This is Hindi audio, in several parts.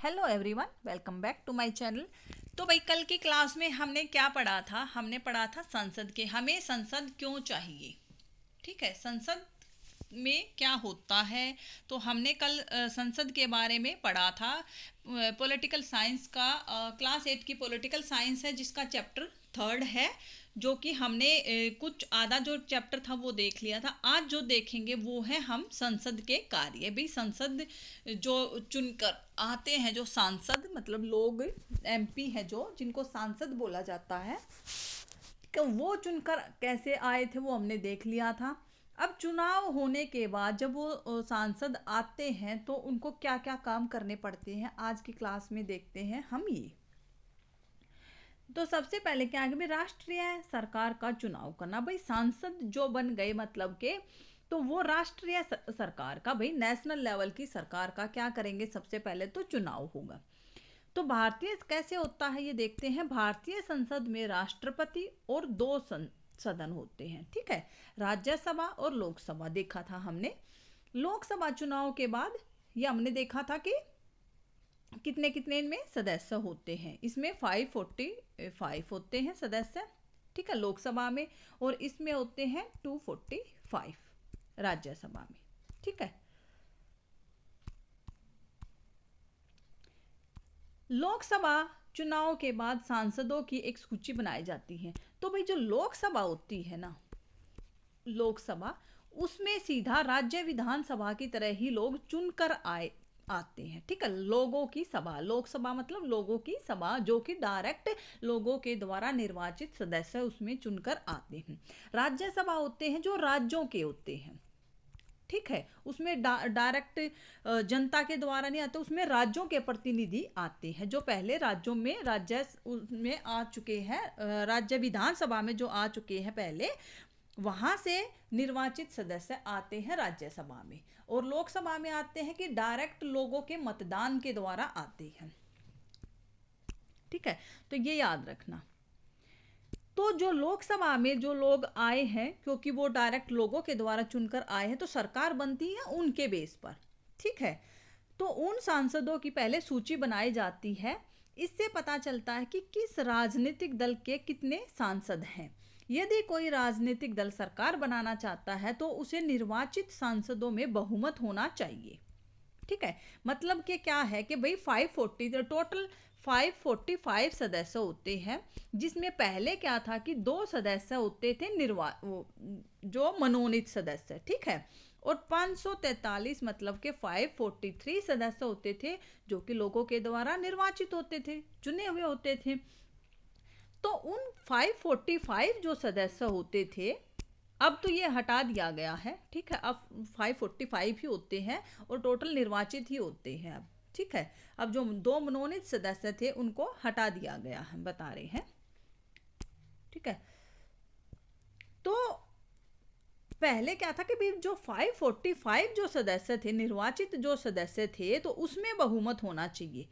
Hello everyone, welcome back to my channel. तो भाई कल की क्लास में हमने क्या पढ़ा था? हमने पढ़ा था संसद के, हमें संसद क्यों चाहिए। ठीक है, संसद में क्या होता है। तो हमने कल संसद के बारे में पढ़ा था। पॉलिटिकल साइंस का क्लास 8 की पॉलिटिकल साइंस है, जिसका चैप्टर 3 है, जो कि हमने कुछ आधा जो चैप्टर था वो देख लिया था। आज जो देखेंगे वो है हम संसद के कार्य। भी संसद जो चुनकर आते हैं, जो सांसद मतलब लोग एमपी है जो जिनको सांसद बोला जाता है, कि वो चुनकर कैसे आए थे वो हमने देख लिया था। अब चुनाव होने के बाद जब वो सांसद आते हैं तो उनको क्या क्या काम करने पड़ते हैं, आज की क्लास में देखते हैं हम ये। तो सबसे पहले क्या है कि राष्ट्रीय सरकार का चुनाव करना। भाई सांसद जो बन गए मतलब के, तो वो राष्ट्रीय सरकार का, भाई नेशनल लेवल की सरकार का क्या करेंगे, सबसे पहले तो चुनाव होगा। तो भारतीय कैसे होता है ये देखते हैं। भारतीय संसद में राष्ट्रपति और दो सदन होते हैं। ठीक है, राज्यसभा और लोकसभा देखा था हमने। लोकसभा चुनाव के बाद ये हमने देखा था कि कितने कितने इनमें सदस्य होते हैं। इसमें 545 होते हैं सदस्य, ठीक है, लोकसभा में, और इसमें होते हैं 245 राज्यसभा में। ठीक है, लोकसभा चुनाव के बाद सांसदों की एक सूची बनाई जाती है। तो भाई जो लोकसभा होती है ना, लोकसभा, उसमें सीधा राज्य विधानसभा की तरह ही लोग चुनकर आते हैं। ठीक है, लोगों की सभा, लोकसभा मतलब लोगों की सभा, जो कि डायरेक्ट लोगों के द्वारा निर्वाचित सदस्य उसमें चुनकर आते हैं। राज्यसभा होते हैं जो राज्यों के होते हैं। ठीक है, उसमें डायरेक्ट जनता के द्वारा नहीं आते, उसमें राज्यों के प्रतिनिधि आते हैं, जो पहले राज्यों में राज्य में आ चुके हैं, राज्य विधानसभा में जो आ चुके हैं पहले, वहां से निर्वाचित सदस्य आते हैं राज्यसभा में। और लोकसभा में आते हैं कि डायरेक्ट लोगों के मतदान के द्वारा आते हैं। ठीक है, तो ये याद रखना। तो जो लोकसभा में जो लोग आए हैं, क्योंकि वो डायरेक्ट लोगों के द्वारा चुनकर आए हैं, तो सरकार बनती है उनके बेस पर। ठीक है, तो उन सांसदों की पहले सूची बनाई जाती है। इससे पता चलता है कि किस राजनीतिक दल के कितने सांसद हैं। यदि कोई राजनीतिक दल सरकार बनाना चाहता है तो उसे निर्वाचित सांसदों में बहुमत होना चाहिए। ठीक है, मतलब कि क्या है कि भाई 540 टोटल 545 सदस्य होते हैं, जिसमें पहले क्या था कि 2 सदस्य होते थे जो मनोनीत सदस्य। ठीक है, और 543 मतलब के 543 सदस्य होते थे जो कि लोगों के द्वारा निर्वाचित होते थे, चुने हुए होते थे। तो उन 545 जो सदस्य होते थे, अब तो ये हटा दिया गया है। ठीक है, अब 545 ही होते हैं और टोटल निर्वाचित ही होते हैं अब। ठीक है, अब जो 2 मनोनीत सदस्य थे उनको हटा दिया गया है, बता रहे हैं। ठीक है, तो पहले क्या था कि भी जो 545 जो सदस्य थे, निर्वाचित जो सदस्य थे, तो उसमें बहुमत होना चाहिए।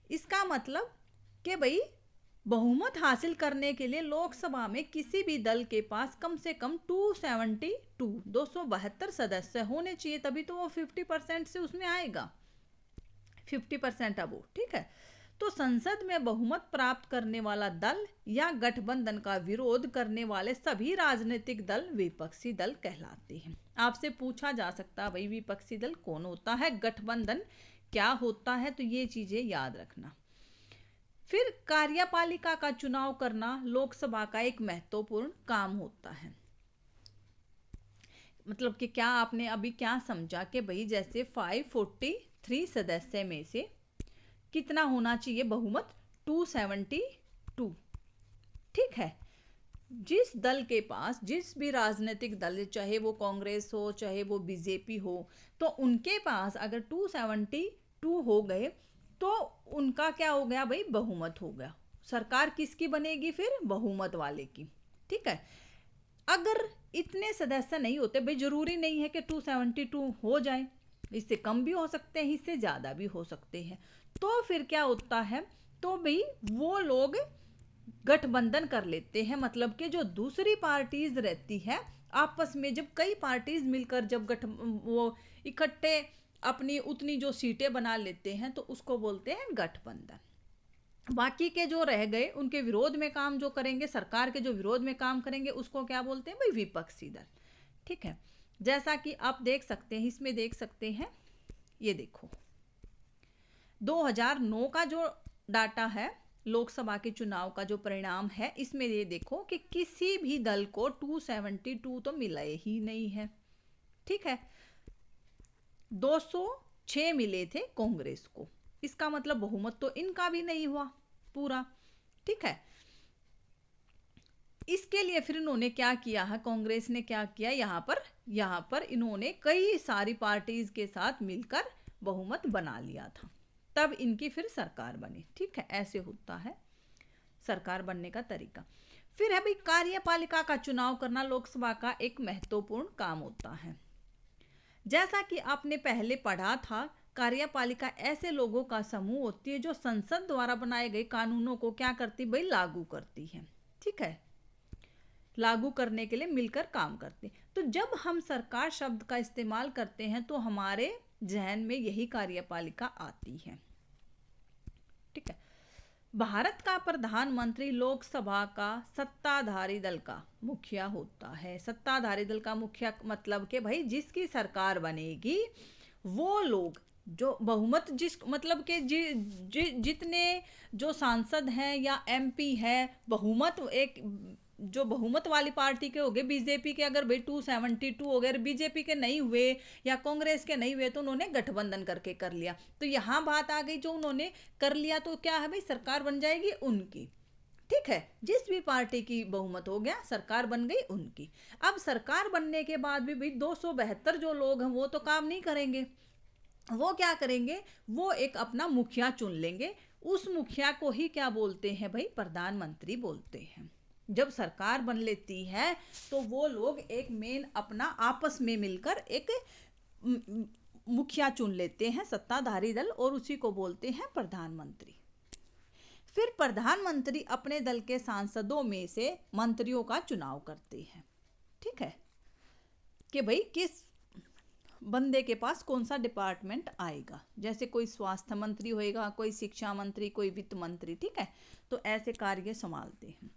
इसका मतलब कि भाई बहुमत हासिल करने के लिए लोकसभा में किसी भी दल के पास कम से कम 272 सदस्य होने चाहिए, तभी तो वो 50% से उसमें आएगा, 50% अब वो। ठीक है, तो संसद में बहुमत प्राप्त करने वाला दल या गठबंधन का विरोध करने वाले सभी राजनीतिक दल विपक्षी दल कहलाते हैं। आपसे पूछा जा सकता है भाई विपक्षी दल कौन होता है, गठबंधन क्या होता है, तो ये चीजें याद रखना। फिर कार्यपालिका का चुनाव करना लोकसभा का एक महत्वपूर्ण काम होता है। मतलब कि क्या आपने अभी क्या समझा कि भाई जैसे 543 सदस्य में से कितना होना चाहिए बहुमत, 272। ठीक है, जिस दल के पास, जिस भी राजनीतिक दल, चाहे वो कांग्रेस हो चाहे वो बीजेपी हो, तो उनके पास अगर 272 हो गए तो उनका क्या हो गया भाई, बहुमत हो गया। सरकार किसकी बनेगी फिर, बहुमत वाले की। ठीक है, अगर इतने सदस्य नहीं होते, भाई जरूरी नहीं है कि 272 हो जाए, इससे कम भी हो सकते हैं, इससे ज्यादा भी हो सकते हैं। तो फिर क्या होता है, तो भाई वो लोग गठबंधन कर लेते हैं। मतलब कि जो दूसरी पार्टीज रहती है आपस में, जब कई पार्टीज मिलकर जब वो इकट्ठे अपनी उतनी जो सीटें बना लेते हैं तो उसको बोलते हैं गठबंधन। बाकी के जो रह गए उनके विरोध में काम जो करेंगे, सरकार के जो विरोध में काम करेंगे, उसको क्या बोलते हैं भाई, विपक्षी दल। ठीक है, जैसा कि आप देख सकते हैं, इसमें देख सकते हैं, ये देखो 2009 का जो डाटा है, लोकसभा के चुनाव का जो परिणाम है, इसमें ये देखो कि किसी भी दल को 272 तो मिला ही नहीं है। ठीक है, 206 मिले थे कांग्रेस को, इसका मतलब बहुमत तो इनका भी नहीं हुआ पूरा। ठीक है, इसके लिए फिर इन्होंने क्या किया है, कांग्रेस ने क्या किया, यहां पर इन्होंने कई सारी पार्टीज के साथ मिलकर बहुमत बना लिया था, तब इनकी फिर सरकार बनी। ठीक है, ऐसे होता है सरकार बनने का तरीका। फिर है भाई, कार्यपालिका का चुनाव करना लोकसभा का एक महत्वपूर्ण काम होता है। जैसा कि आपने पहले पढ़ा था, कार्यपालिका ऐसे लोगों का समूह होती है जो संसद द्वारा बनाए गए कानूनों को क्या करती भाई, लागू करती है। ठीक है, लागू करने के लिए मिलकर काम करते हैं। तो जब हम सरकार शब्द का इस्तेमाल करते हैं तो हमारे जहन में यही कार्यपालिका आती है। ठीक है, भारत का प्रधानमंत्री लोकसभा का सत्ताधारी दल का मुखिया होता है। सत्ताधारी दल का मुखिया मतलब कि भाई जिसकी सरकार बनेगी वो लोग जो बहुमत, जिस मतलब के जितने जो सांसद हैं या एमपी है, बहुमत एक जो बहुमत वाली पार्टी के हो गए, बीजेपी के अगर भाई 272 हो गए, बीजेपी के नहीं हुए या कांग्रेस के नहीं हुए तो उन्होंने गठबंधन करके कर लिया। तो यहां बात आ गई, जो उन्होंने कर लिया तो क्या है भाई, सरकार बन जाएगी उनकी। ठीक है, जिस भी पार्टी की बहुमत हो गया, सरकार बन गई उनकी। अब सरकार बनने के बाद भी भाई 272 जो लोग हैं वो तो काम नहीं करेंगे, वो क्या करेंगे, वो एक अपना मुखिया चुन लेंगे। उस मुखिया को ही क्या बोलते हैं भाई, प्रधानमंत्री बोलते हैं। जब सरकार बन लेती है तो वो लोग एक मेन अपना आपस में मिलकर एक मुखिया चुन लेते हैं, सत्ताधारी दल, और उसी को बोलते हैं प्रधानमंत्री। फिर प्रधानमंत्री अपने दल के सांसदों में से मंत्रियों का चुनाव करते हैं। ठीक है, कि भाई किस बंदे के पास कौन सा डिपार्टमेंट आएगा, जैसे कोई स्वास्थ्य मंत्री होएगा, कोई शिक्षा मंत्री, कोई वित्त मंत्री। ठीक है, तो ऐसे कार्य संभालते हैं।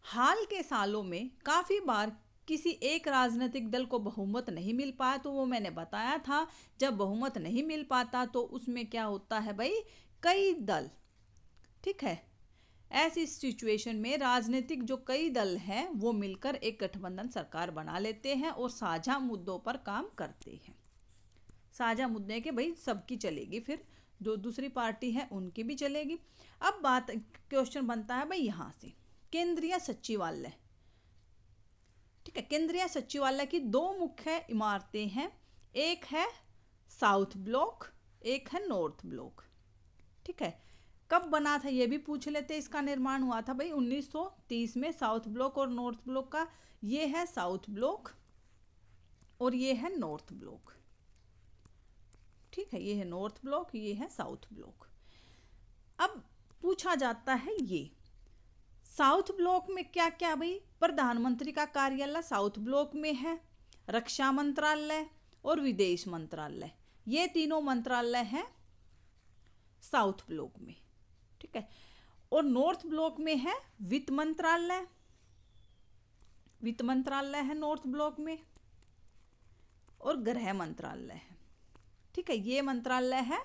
हाल के सालों में काफी बार किसी एक राजनीतिक दल को बहुमत नहीं मिल पाया, तो वो मैंने बताया था, जब बहुमत नहीं मिल पाता तो उसमें क्या होता है भाई, कई दल। ठीक है, ऐसी सिचुएशन में राजनीतिक जो कई दल हैं वो मिलकर एक गठबंधन सरकार बना लेते हैं और साझा मुद्दों पर काम करते हैं। साझा मुद्दे के भाई सबकी चलेगी, फिर जो दूसरी पार्टी है उनकी भी चलेगी। अब बात, क्वेश्चन बनता है भाई यहां से, केंद्रीय सचिवालय। ठीक है, केंद्रीय सचिवालय की दो मुख्य इमारतें हैं, एक है साउथ ब्लॉक, एक है नॉर्थ ब्लॉक। ठीक है, कब बना था ये भी पूछ लेते। इसका निर्माण हुआ था भाई 1930 में, साउथ ब्लॉक और नॉर्थ ब्लॉक का। ये है साउथ ब्लॉक और ये है नॉर्थ ब्लॉक। ठीक है, ये है नॉर्थ ब्लॉक, ये है साउथ ब्लॉक। अब पूछा जाता है ये साउथ ब्लॉक में क्या क्या भाई, प्रधानमंत्री का कार्यालय साउथ ब्लॉक में है, रक्षा मंत्रालय और विदेश मंत्रालय, ये तीनों मंत्रालय हैं साउथ ब्लॉक में। ठीक है, और नॉर्थ ब्लॉक में है वित्त मंत्रालय, वित्त मंत्रालय है नॉर्थ ब्लॉक में, और गृह मंत्रालय है। ठीक है, ये मंत्रालय है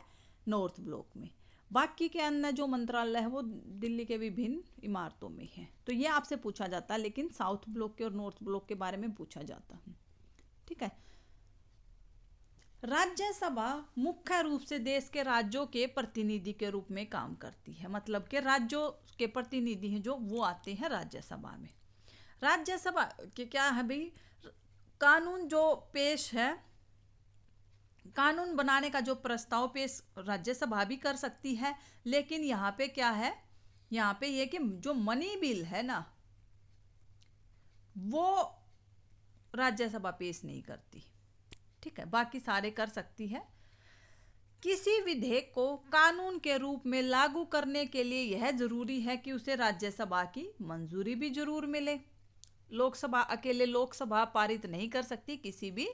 नॉर्थ ब्लॉक में। बाकी के अन्य जो मंत्रालय है वो दिल्ली के विभिन्न इमारतों में है। तो ये आपसे पूछा जाता है, लेकिन साउथ ब्लॉक के और नॉर्थ ब्लॉक के बारे में पूछा जाता है। ठीक है, राज्यसभा मुख्य रूप से देश के राज्यों के प्रतिनिधि के रूप में काम करती है, मतलब कि राज्यों के प्रतिनिधि हैं जो वो आते हैं राज्यसभा में। राज्यसभा के क्या है भाई, कानून जो पेश है, कानून बनाने का जो प्रस्ताव पेश राज्यसभा भी कर सकती है, लेकिन यहाँ पे क्या है, यहाँ पे ये कि जो मनी बिल है ना वो राज्यसभा पेश नहीं करती। ठीक है, बाकी सारे कर सकती है। किसी विधेयक को कानून के रूप में लागू करने के लिए यह जरूरी है कि उसे राज्यसभा की मंजूरी भी जरूर मिले। लोकसभा अकेले लोकसभा पारित नहीं कर सकती किसी भी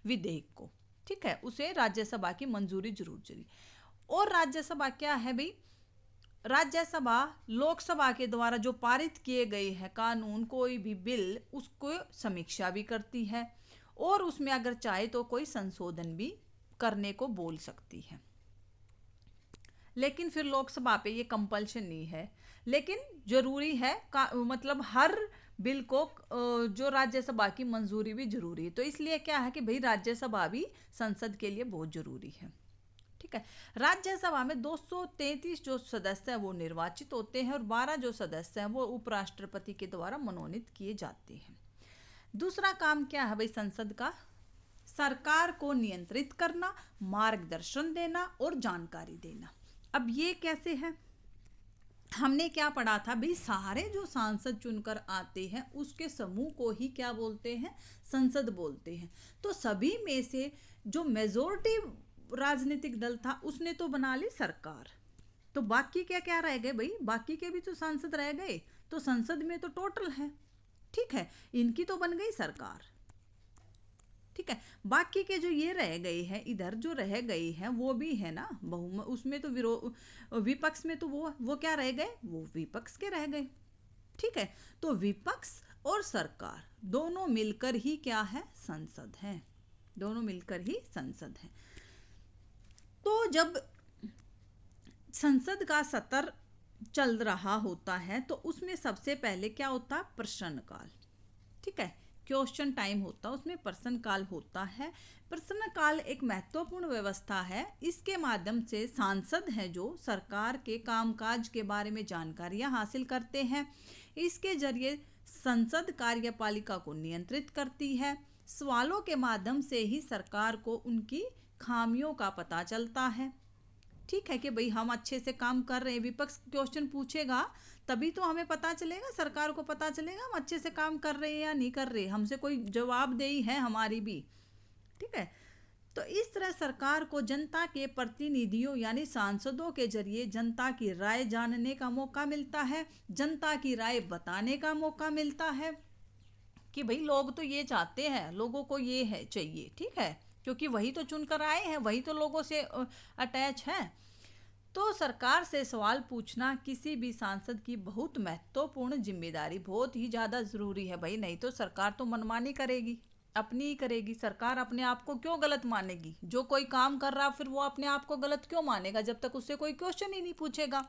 विधेयक को, ठीक है, उसे राज्यसभा की मंजूरी जरूर चाहिए। और राज्यसभा क्या है भाई, राज्यसभा लोकसभा के द्वारा जो पारित किए गए हैं कानून, कोई भी बिल, उसको समीक्षा भी करती है और उसमें अगर चाहे तो कोई संशोधन भी करने को बोल सकती है। लेकिन फिर लोकसभा पे ये कंपल्शन नहीं है, लेकिन जरूरी है मतलब हर बिल को जो राज्यसभा की मंजूरी भी जरूरी है। तो इसलिए क्या है कि भाई राज्यसभा भी संसद के लिए बहुत जरूरी है, ठीक है। राज्यसभा में 233 जो सदस्य हैं वो निर्वाचित होते हैं और 12 जो सदस्य हैं वो उपराष्ट्रपति के द्वारा मनोनीत किए जाते हैं। दूसरा काम क्या है भाई संसद का, सरकार को नियंत्रित करना, मार्गदर्शन देना और जानकारी देना। अब ये कैसे है, हमने क्या पढ़ा था भाई, सारे जो सांसद चुनकर आते हैं उसके समूह को ही क्या बोलते हैं, संसद बोलते हैं। तो सभी में से जो मेजोरिटी राजनीतिक दल था उसने तो बना ली सरकार, तो बाकी क्या क्या रह गए भाई, बाकी के भी तो सांसद रह गए, तो संसद में तो टोटल है, ठीक है, इनकी तो बन गई सरकार, ठीक है। बाकी के जो ये रह गए हैं, इधर जो रह गए हैं वो भी है ना बहुमत, उसमें तो विपक्ष में तो वो क्या रह गए, वो विपक्ष के रह गए, ठीक है। तो विपक्ष और सरकार दोनों मिलकर ही क्या है, संसद है, दोनों मिलकर ही संसद है। तो जब संसद का सत्र चल रहा होता है तो उसमें सबसे पहले क्या होता है, प्रश्नकाल, ठीक है, क्वेश्चन टाइम होता है, उसमें प्रश्नकाल होता है। प्रश्नकाल एक महत्वपूर्ण व्यवस्था है, इसके माध्यम से सांसद हैं जो सरकार के कामकाज के बारे में जानकारियां हासिल करते हैं। इसके जरिए संसद कार्यपालिका को नियंत्रित करती है। सवालों के माध्यम से ही सरकार को उनकी खामियों का पता चलता है, ठीक है, कि भाई हम अच्छे से काम कर रहे हैं, विपक्ष क्वेश्चन पूछेगा तभी तो हमें पता चलेगा, सरकार को पता चलेगा हम अच्छे से काम कर रहे हैं या नहीं कर रहे, हमसे कोई जवाबदेही है हमारी भी, ठीक है। तो इस तरह सरकार को जनता के प्रतिनिधियों यानी सांसदों के जरिए जनता की राय जानने का मौका मिलता है, जनता की राय बताने का मौका मिलता है कि भाई लोग तो ये चाहते हैं, लोगों को ये है चाहिए, ठीक है, क्योंकि वही तो चुनकर आए हैं, वही तो लोगों से अटैच है। तो सरकार से सवाल पूछना किसी भी सांसद की बहुत महत्वपूर्ण जिम्मेदारी, बहुत ही ज्यादा जरूरी है भाई, नहीं तो सरकार तो मनमानी करेगी, अपनी ही करेगी। सरकार अपने आप को क्यों गलत मानेगी, जो कोई काम कर रहा फिर वो अपने आप को गलत क्यों मानेगा जब तक उससे कोई क्वेश्चन ही नहीं पूछेगा।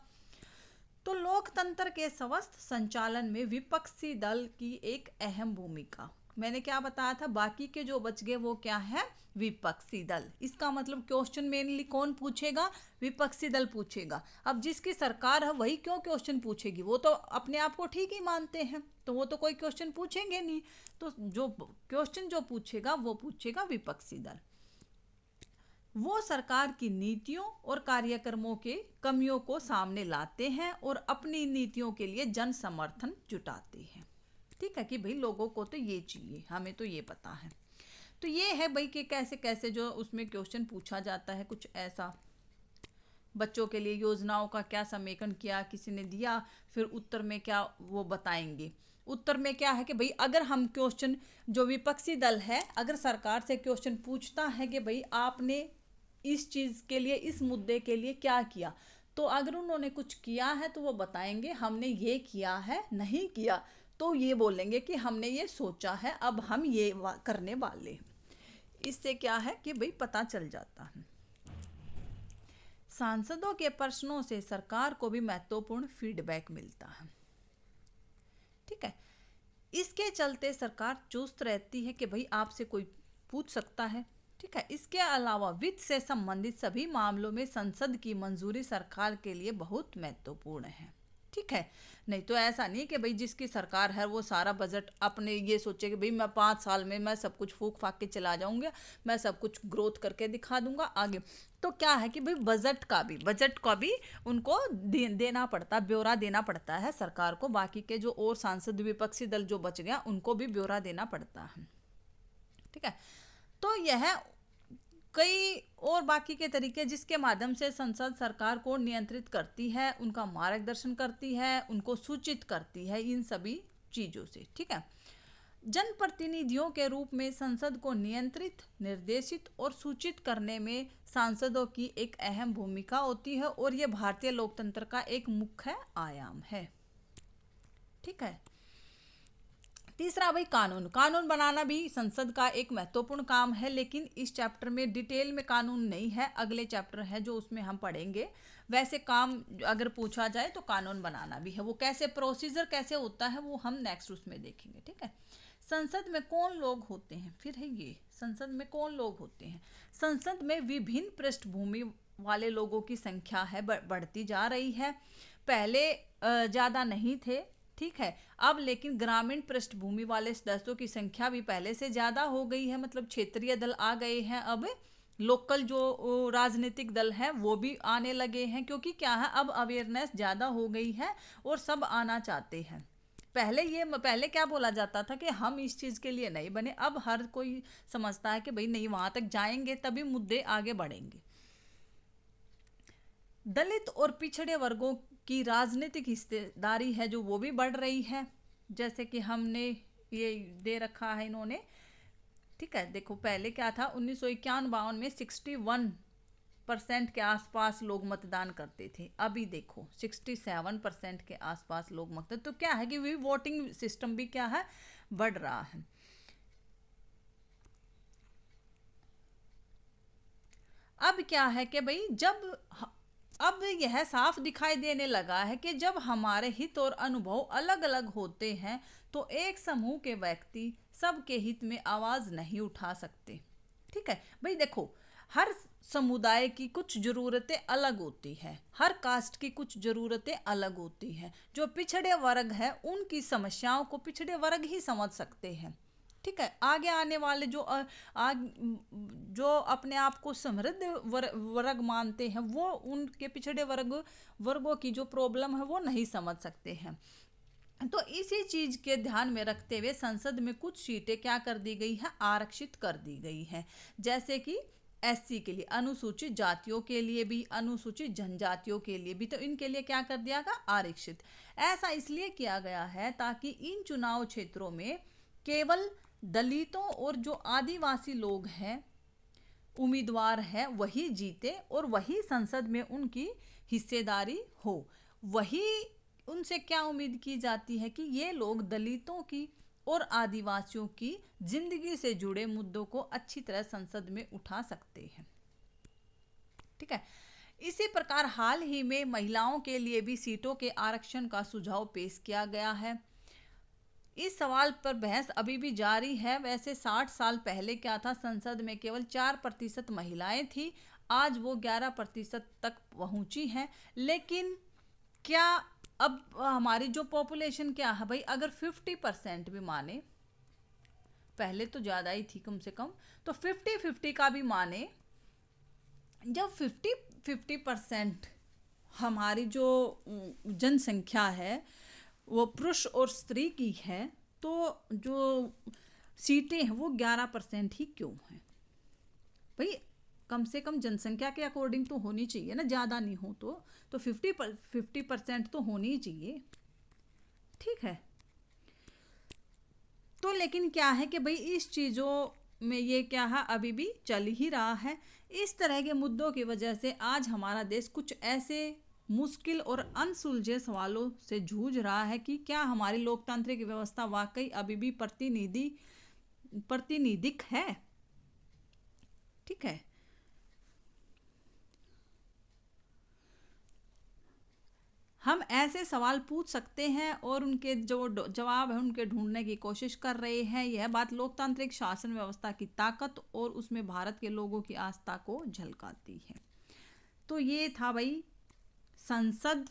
तो लोकतंत्र के स्वस्थ संचालन में विपक्षी दल की एक अहम भूमिका, मैंने क्या बताया था, बाकी के जो बच गए वो क्या है, विपक्षी दल। इसका मतलब क्वेश्चन मेनली कौन पूछेगा, विपक्षी दल पूछेगा। अब जिसकी सरकार है वही क्यों क्वेश्चन पूछेगी, वो तो अपने आप को ठीक ही मानते हैं, तो वो तो कोई क्वेश्चन पूछेंगे नहीं। तो जो क्वेश्चन जो पूछेगा वो पूछेगा विपक्षी दल। वो सरकार की नीतियों और कार्यक्रमों के कमियों को सामने लाते हैं और अपनी नीतियों के लिए जन समर्थन जुटाते हैं, ठीक है, कि भाई लोगों को तो ये चाहिए, हमें तो ये पता है। तो ये है भाई कि कैसे कैसे जो उसमें क्वेश्चन पूछा जाता है, कुछ ऐसा बच्चों के लिए योजनाओं का क्या समेकन किया किसी ने दिया, फिर उत्तर में क्या वो बताएंगे। उत्तर में क्या है कि भाई अगर हम क्वेश्चन, जो विपक्षी दल है अगर सरकार से क्वेश्चन पूछता है कि भाई आपने इस चीज के लिए, इस मुद्दे के लिए क्या किया, तो अगर उन्होंने कुछ किया है तो वो बताएंगे हमने ये किया है, नहीं किया तो ये बोलेंगे कि हमने ये सोचा है, अब हम ये करने वाले। इससे क्या है कि भाई पता चल जाता है। सांसदों के प्रश्नों से सरकार को भी महत्वपूर्ण फीडबैक मिलता है, ठीक है। इसके चलते सरकार चुस्त रहती है कि भाई आपसे कोई पूछ सकता है, ठीक है। इसके अलावा वित्त से संबंधित सभी मामलों में संसद की मंजूरी सरकार के लिए बहुत महत्वपूर्ण है, ठीक है। नहीं तो ऐसा नहीं कि भाई जिसकी सरकार है वो सारा बजट अपने ये सोचे कि भाई मैं 5 साल में मैं सब कुछ फूक फाक के चला जाऊंगा, मैं सब कुछ ग्रोथ करके दिखा दूंगा आगे। तो क्या है कि भाई बजट का भी उनको देना पड़ता, ब्यौरा देना पड़ता है सरकार को, बाकी के जो और सांसद विपक्षी दल जो बच गया उनको भी ब्यौरा देना पड़ता है, ठीक है। तो यह कई और बाकी के तरीके जिसके माध्यम से संसद सरकार को नियंत्रित करती है, उनका मार्गदर्शन करती है, उनको सूचित करती है इन सभी चीजों से, ठीक है। जनप्रतिनिधियों के रूप में संसद को नियंत्रित, निर्देशित और सूचित करने में सांसदों की एक अहम भूमिका होती है और यह भारतीय लोकतंत्र का एक मुख्य आयाम है। ठीक है। तीसरा भाई कानून। कानून बनाना भी संसद का एक महत्वपूर्ण काम है, लेकिन इस चैप्टर में डिटेल में कानून नहीं है, अगले चैप्टर है जो उसमें हम पढ़ेंगे। वैसे काम अगर पूछा जाए तो कानून बनाना भी है, वो कैसे प्रोसीजर कैसे होता है वो हम नेक्स्ट उसमें देखेंगे। ठीक है। संसद में कौन लोग होते हैं, फिर है ये संसद में कौन लोग होते हैं। संसद में विभिन्न पृष्ठभूमि वाले लोगों की संख्या है बढ़ती जा रही है। पहले ज्यादा नहीं थे, ठीक है, अब लेकिन ग्रामीण पृष्ठभूमि वाले सदस्यों की संख्या भी पहले से ज्यादा हो गई है, मतलब क्षेत्रीय दल आ गए हैं, अब लोकल जो राजनीतिक दल है वो भी आने लगे हैं, क्योंकि क्या है अब अवेयरनेस ज्यादा हो गई है और सब आना चाहते हैं। पहले क्या बोला जाता था कि हम इस चीज के लिए नहीं बने, अब हर कोई समझता है कि भाई नहीं, वहां तक जाएंगे तभी मुद्दे आगे बढ़ेंगे। दलित और पिछड़े वर्गों की राजनीतिक हिस्सेदारी है जो वो भी बढ़ रही है, जैसे कि हमने ये दे रखा है इन्होंने। ठीक है, देखो पहले क्या था, 1951 में 61% के आसपास लोग मतदान करते थे, अभी देखो 67% के आसपास लोग मतदान, तो क्या है कि भी वोटिंग सिस्टम भी क्या है, बढ़ रहा है। अब क्या है कि भाई अब यह साफ दिखाई देने लगा है कि जब हमारे हित और अनुभव अलग अलग होते हैं तो एक समूह के व्यक्ति सबके हित में आवाज नहीं उठा सकते। ठीक है भाई, देखो हर समुदाय की कुछ जरूरतें अलग होती है, हर कास्ट की कुछ जरूरतें अलग होती हैं। जो पिछड़े वर्ग है उनकी समस्याओं को पिछड़े वर्ग ही समझ सकते हैं। ठीक है, आगे आने वाले जो अपने आप को समृद्ध वर्ग मानते हैं वो उनके पिछड़े वर्गों की जो प्रॉब्लम है वो नहीं समझ सकते हैं। तो इसी चीज के ध्यान में रखते हुए संसद में कुछ सीटें क्या कर दी गई है, आरक्षित कर दी गई है, जैसे कि एससी के लिए, अनुसूचित जातियों के लिए भी, अनुसूचित जनजातियों के लिए भी, तो इनके लिए क्या कर दिया गया, आरक्षित। ऐसा इसलिए किया गया है ताकि इन चुनाव क्षेत्रों में केवल दलितों और जो आदिवासी लोग हैं उम्मीदवार है वही जीते और वही संसद में उनकी हिस्सेदारी हो। वही उनसे क्या उम्मीद की जाती है कि ये लोग दलितों की और आदिवासियों की जिंदगी से जुड़े मुद्दों को अच्छी तरह संसद में उठा सकते हैं। ठीक है, इसी प्रकार हाल ही में महिलाओं के लिए भी सीटों के आरक्षण का सुझाव पेश किया गया है। इस सवाल पर बहस अभी भी जारी है। वैसे 60 साल पहले क्या था, संसद में केवल 4% महिलाएं थी, आज वो 11% तक पहुंची हैं। लेकिन क्या अब हमारी जो पॉपुलेशन क्या है भाई, अगर 50% भी माने, पहले तो ज्यादा ही थी कम से कम, तो 50-50 का भी माने, जब 50% हमारी जो जनसंख्या है वो पुरुष और स्त्री की है, तो जो सीटें हैं वो 11% ही क्यों हैं भाई, कम से कम जनसंख्या के अकॉर्डिंग तो होनी चाहिए ना, ज्यादा नहीं हो तो 50% तो होनी ही चाहिए। ठीक है, तो लेकिन क्या है कि भाई इस चीजों में ये क्या है अभी भी चल ही रहा है। इस तरह के मुद्दों की वजह से आज हमारा देश कुछ ऐसे मुश्किल और अनसुलझे सवालों से जूझ रहा है कि क्या हमारी लोकतांत्रिक व्यवस्था वाकई अभी भी प्रातिनिधिक है। ठीक है, हम ऐसे सवाल पूछ सकते हैं और उनके जो जवाब है उनके ढूंढने की कोशिश कर रहे हैं। यह बात लोकतांत्रिक शासन व्यवस्था की ताकत और उसमें भारत के लोगों की आस्था को झलकाती है। तो ये था भाई संसद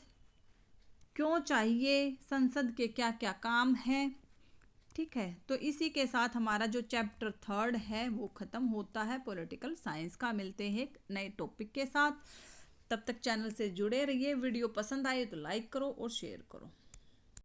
क्यों चाहिए, संसद के क्या क्या काम हैं। ठीक है, तो इसी के साथ हमारा जो चैप्टर 3 है वो खत्म होता है, पॉलिटिकल साइंस का। मिलते हैं एक नए टॉपिक के साथ, तब तक चैनल से जुड़े रहिए। वीडियो पसंद आए तो लाइक करो और शेयर करो।